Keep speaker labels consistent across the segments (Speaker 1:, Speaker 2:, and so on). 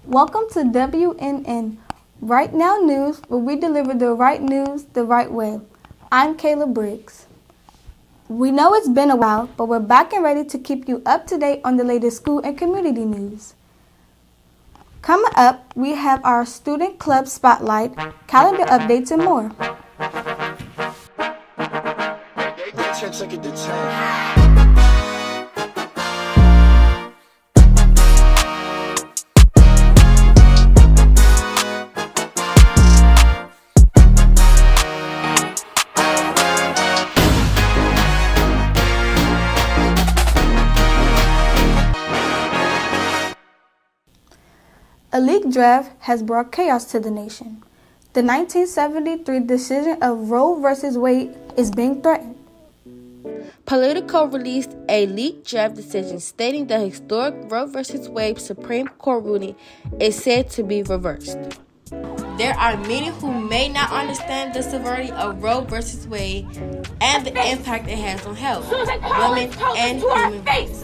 Speaker 1: Welcome to WNN, Right Now News, where we deliver the right news the right way. I'm Kayla Briggs. We know it's been a while, but we're back and ready to keep you up to date on the latest school and community news. Coming up, we have our Student Club Spotlight, calendar updates, and more. A leak draft has brought chaos to the nation. The 1973 decision of Roe v. Wade is being threatened.
Speaker 2: Politico released a leaked draft decision stating the historic Roe v. Wade Supreme Court ruling is said to be reversed. There are many who may not understand the severity of Roe v. Wade and the impact it has on health, women, and human rights.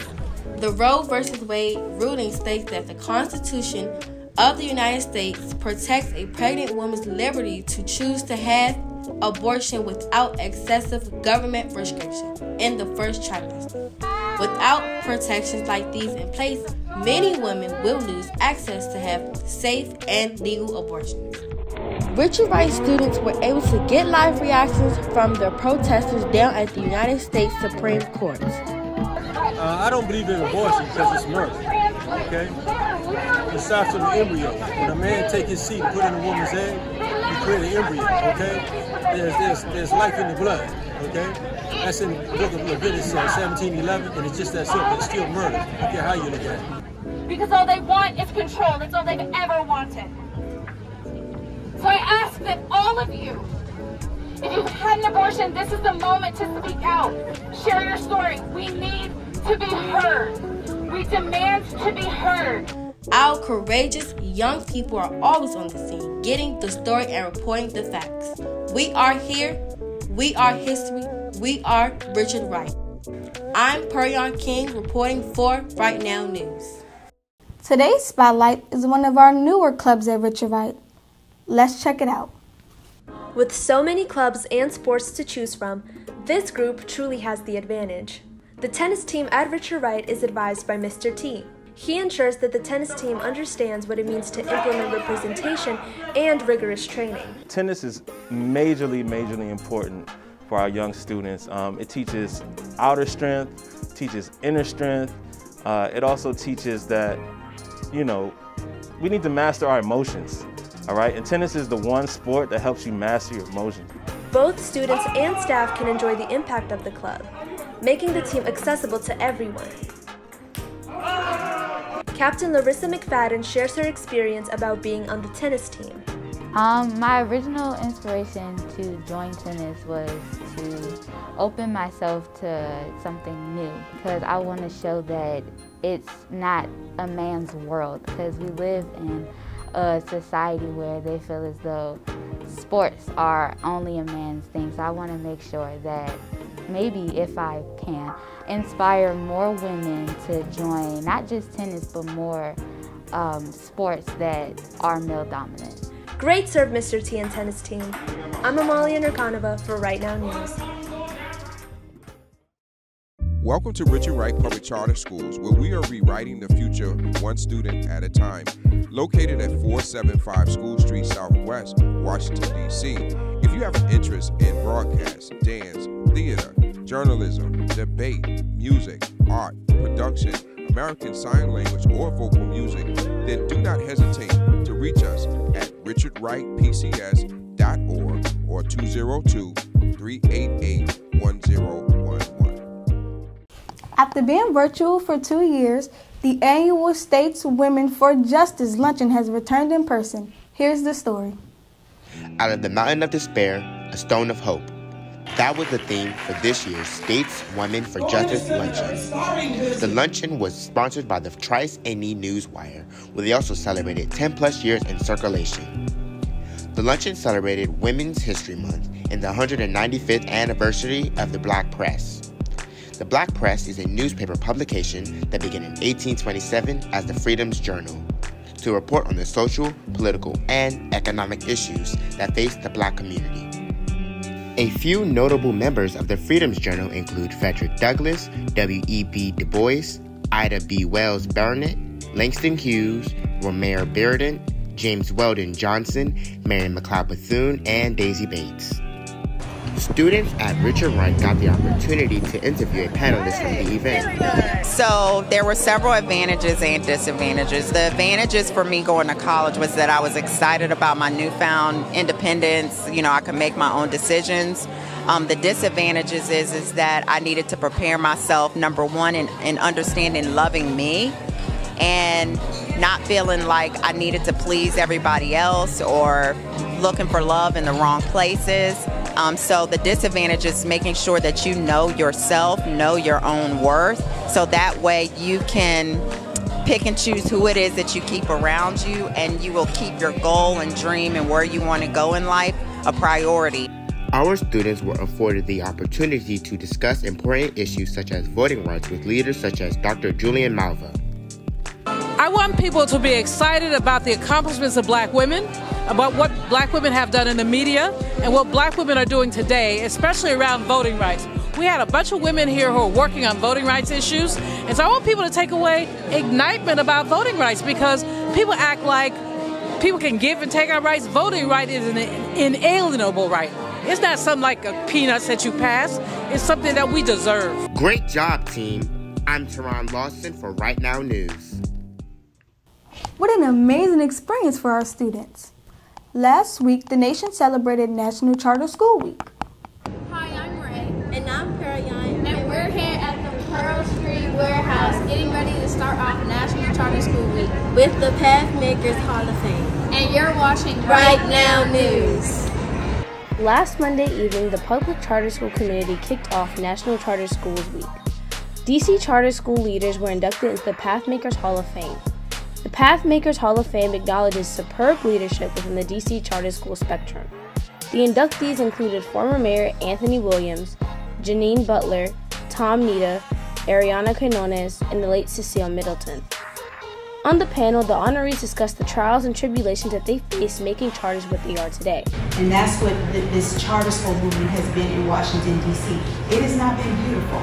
Speaker 2: The Roe v. Wade ruling states that the Constitution of the United States protects a pregnant woman's liberty to choose to have abortion without excessive government restriction in the first trimester. Without protections like these in place, many women will lose access to have safe and legal abortions. Richard Wright students were able to get live reactions from the protesters down at the United States Supreme Court.
Speaker 3: I don't believe in abortion because it's murder, okay? It starts from the embryo. When a man takes his seed and put in a woman's egg, he creates an embryo, okay? There's life in the blood, okay? That's in the book of Leviticus 17:11, and it's just that simple. It's still murder. I don't care how you look at it.
Speaker 4: Because all they want is control. That's all they've ever wanted. So I ask that all of you, if you've had an abortion, this is the moment to speak out. Share your story. We need to be heard. We demand to be heard.
Speaker 2: Our courageous young people are always on the scene, getting the story and reporting the facts. We are here. We are history. We are Richard Wright. I'm Perion King reporting for Right Now News.
Speaker 1: Today's Spotlight is one of our newer clubs at Richard Wright. Let's check it out.
Speaker 5: With so many clubs and sports to choose from, this group truly has the advantage. The tennis team at Richard Wright is advised by Mr. T. He ensures that the tennis team understands what it means to implement representation and rigorous training.
Speaker 6: Tennis is majorly important for our young students. It teaches outer strength, teaches inner strength. It also teaches that, we need to master our emotions. All right, and tennis is the one sport that helps you master your emotions.
Speaker 5: Both students and staff can enjoy the impact of the club, making the team accessible to everyone. Captain Larissa McFadden shares her experience about being on the tennis team.
Speaker 7: My original inspiration to join tennis was to open myself to something new, because I want to show that it's not a man's world, because we live in a society where they feel as though sports are only a man's thing. So I want to make sure that maybe if I can inspire more women to join not just tennis but more sports that are male dominant.
Speaker 5: Great serve, Mr. T and tennis team. I'm Amalia Nurkanova for Right Now News.
Speaker 8: Welcome to Richard Wright Public Charter Schools, where we are rewriting the future one student at a time. Located at 475 School Street Southwest, Washington, D.C. If you have an interest in broadcast, dance, theater, journalism, debate, music, art, production, American Sign Language, or vocal music, then do not hesitate to reach us at richardwrightpcs.org or 202-388-1011.
Speaker 1: After being virtual for 2 years, the annual Stateswomen for Justice Luncheon has returned in person. Here's the story.
Speaker 9: Out of the mountain of despair, a stone of hope. That was the theme for this year's Stateswomen for Justice Luncheon. The luncheon was sponsored by the Trice-A Newswire, where they also celebrated 10-plus years in circulation. The luncheon celebrated Women's History Month and the 195th anniversary of the Black Press. The Black Press is a newspaper publication that began in 1827 as the Freedom's Journal. To to report on the social, political, and economic issues that face the Black community. A few notable members of the Freedom's Journal include Frederick Douglass, W.E.B. Du Bois, Ida B. Wells Barnett, Langston Hughes, Romare Bearden, James Weldon Johnson, Mary McLeod Bethune, and Daisy Bates. Students at Richard Wright got the opportunity to interview a panelist from the event.
Speaker 10: So there were several advantages and disadvantages. The advantages for me going to college was that I was excited about my newfound independence. You know, I could make my own decisions. The disadvantages is that I needed to prepare myself, number one, in understanding loving me and not feeling like I needed to please everybody else or looking for love in the wrong places. So the disadvantage is making sure that you know yourself, know your own worth, so that way you can pick and choose who it is that you keep around you, and you will keep your goal and dream and where you want to go in life a priority.
Speaker 9: Our students were afforded the opportunity to discuss important issues such as voting rights with leaders such as Dr. Julian Malva.
Speaker 11: I want people to be excited about the accomplishments of Black women, about what Black women have done in the media, and what Black women are doing today, especially around voting rights. We had a bunch of women here who are working on voting rights issues, and so I want people to take away ignitement about voting rights, because people act like people can give and take our rights. Voting right is an inalienable right. It's not something like a peanuts that you pass. It's something that we deserve.
Speaker 9: Great job, team. I'm Teron Lawson for Right Now News.
Speaker 1: What an amazing experience for our students. Last week, the nation celebrated National Charter School Week.
Speaker 12: Hi, I'm Ray. And I'm Caroline. And we're here at the Pearl Street Warehouse getting ready to start off National Charter School Week
Speaker 13: with the Pathmakers Hall of Fame.
Speaker 12: And you're watching Right Now News.
Speaker 14: Last Monday evening, the public charter school community kicked off National Charter Schools Week. DC charter school leaders were inducted into the Pathmakers Hall of Fame. The Pathmakers Hall of Fame acknowledges superb leadership within the DC charter school spectrum. The inductees included former Mayor Anthony Williams, Janine Butler, Tom Nita, Ariana Quinones, and the late Cecile Middleton. On the panel, the honorees discussed the trials and tribulations that they faced making charters what they are today.
Speaker 15: And that's what this charter school movement has been in Washington, D.C. It has not been beautiful,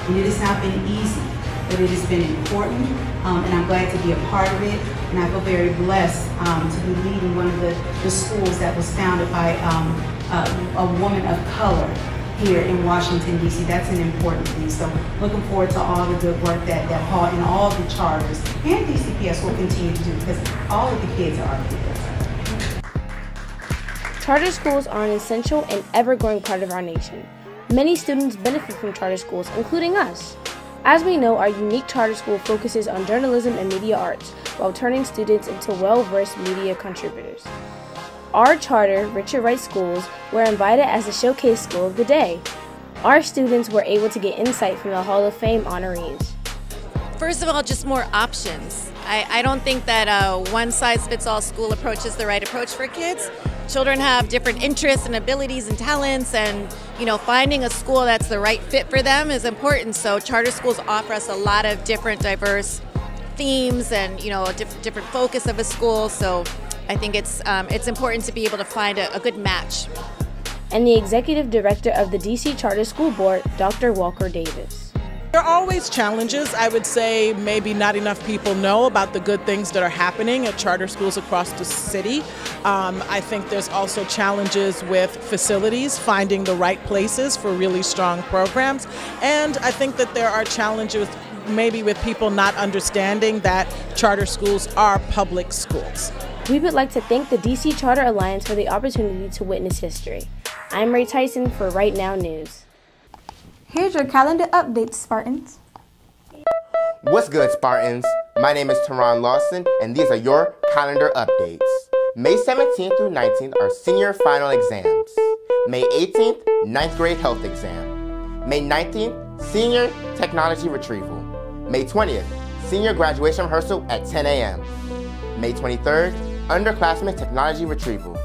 Speaker 15: and it has not been easy, but it has been important, and I'm glad to be a part of it. And I feel very blessed to be leading one of the schools that was founded by a woman of color here in Washington, D.C. That's an important thing. So looking forward to all the good work that Hall and all the charters and DCPS will continue to do, because all of the kids are our kids.
Speaker 14: Charter schools are an essential and ever-growing part of our nation. Many students benefit from charter schools, including us. As we know, our unique charter school focuses on journalism and media arts while turning students into well-versed media contributors. Our charter, Richard Wright Schools, were invited as the showcase school of the day. Our students were able to get insight from the Hall of Fame honorees.
Speaker 16: First of all, just more options. I don't think that a one-size-fits-all school approach is the right approach for kids. Children have different interests and abilities and talents, and finding a school that's the right fit for them is important. So charter schools offer us a lot of different diverse themes and a different focus of a school. So I think it's important to be able to find a good match.
Speaker 14: And the executive director of the DC Charter School Board, Dr. Walker Davis.
Speaker 11: There are always challenges. I would say maybe not enough people know about the good things that are happening at charter schools across the city. I think there's also challenges with facilities, finding the right places for really strong programs. And I think that there are challenges maybe with people not understanding that charter schools are public schools.
Speaker 14: We would like to thank the DC Charter Alliance for the opportunity to witness history. I'm Ray Tyson for Right Now News.
Speaker 1: Here's your calendar updates, Spartans.
Speaker 9: What's good, Spartans? My name is Teron Lawson, and these are your calendar updates. May 17th through 19th are senior final exams. May 18th, 9th grade health exam. May 19th, senior technology retrieval. May 20th, senior graduation rehearsal at 10 a.m. May 23rd, underclassmen technology retrieval.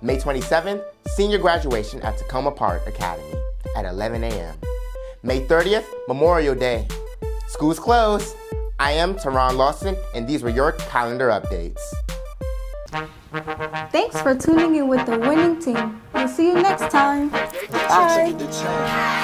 Speaker 9: May 27th, senior graduation at Tacoma Park Academy at 11 a.m. May 30th, Memorial Day. School's closed. I am Teron Lawson, and these were your calendar updates.
Speaker 1: Thanks for tuning in with the winning team. We'll see you next time. Bye.